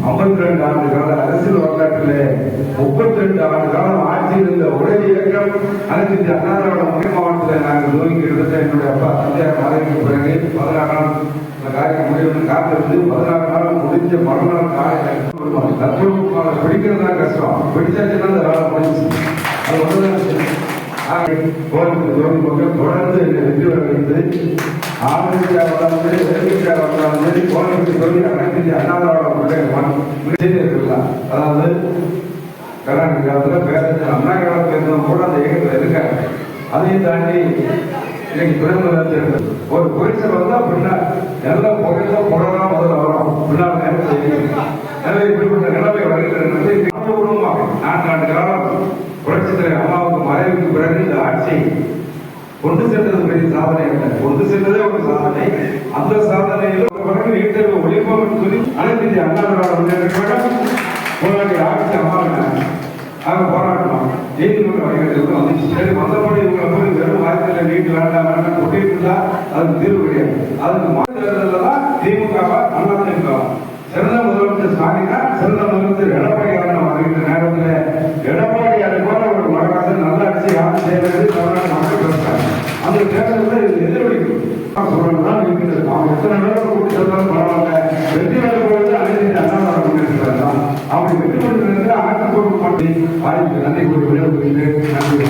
52 ஆண்டு கால அரசியல் வரலாற்றிலே 32 ஆண்டு காலம் ஆட்சியில் இருந்த ஒரே இயக்கம் அனைத்து இந்திய அண்ணா திராவிட முன்னேற்ற மாவட்டத்தில் நாங்கள் துவங்கி கிட்டத்தட்ட என்னுடைய அப்பா தந்தையார் மறைவுக்கு பிறகு 16 நாள் இந்த காரியம் முடிவு காத்திருந்து 16 நாள் முடிஞ்ச மறுநாள் காரியம் தத்துவமாக பிடிக்கிறதா கஷ்டம். பிடிச்சாச்சுன்னா அந்த வேலை முடிஞ்சு அது ஒன்றுதான் கோயிலுக்கு தொடர்ந்து வெற்றி பெற வைத்து ஆளுநர் வளர்ந்து எதிர்கட்சியாக வளர்ந்து கோயிலுக்கு சொல்லி அனைத்து அண்ணாதிராவிட செய்திருக்கலாம். அதாவது கர்நாடக காலத்தில் பேரறிஞர் அண்ணா காலத்தில் இருந்தவங்க கூட அந்த இயக்கத்தில் இருக்காங்க. அதையும் தாண்டி இன்னைக்கு பிறந்த ஒரு புயல் வந்தா பின்னால் எல்லாம் புகையெல்லாம் புடலாம் முதல்ல வரும் பின்னால் நேரம் செய்யும். எனவே இப்படிப்பட்ட நிலைமை வருகிறது. குடும்பமாக 4 ஆண்டு காலம் புரட்சித்துறை அம்மாவுக்கு மறைவுக்கு பிறகு இந்த ஆட்சி கொண்டு சென்றது பெரிய சாதனை அல்ல, கொண்டு சென்றதே ஒரு சாதனை. அந்த சாதனையில் நீட்டை ஒழிப்போம் என்று சொல்லி அனைத்து இந்திய அண்ணா திராவிட முன்னேற்ற கழகம் போராடி ஆட்சி அம்மாவினாங்க. ஆக போராட்டணும் நீதிமன்ற வழிகாட்டுகள் வந்துச்சு. சரி வந்தபடி இவங்களை போய் வெறும் வாய்ப்பில் நீட்டு வேண்டாம் வேண்டாம் கொட்டிட்டு இருந்தா அதுக்கு தீர்வு கிடையாது. அதுக்கு மாநிலத்தில் தான் திமுகவா அதிமுகவா சிறந்த முதலமைச்சர் ஸ்டாலினா சிறந்த முதலமைச்சர் எடப்பாடியார் வருகின்ற நேரத்தில் எடப்பாடியாரை போல ஒரு மகராசன் நல்ல ஆட்சி ஆட்சி செய்வது தமிழ்நாடு மக்கள் பேசுறாங்க. அந்த தேர்தலில் எதிரொலிக்கும் சொல்றதுதான் இருக்கிறது. அவங்க எத்தனை நேரம் கூட்டி சொல்றாலும் பரவாயில்ல, வெற்றி பெற போவது அனைத்து அண்ணாமலை முன்னேற்றம் தான். அப்படி வெற்றி பெற்று ஆட்சி பொருள் பண்ணி வாய்ப்பு நன்றி கூறி விளையாடுகிறேன். நன்றி.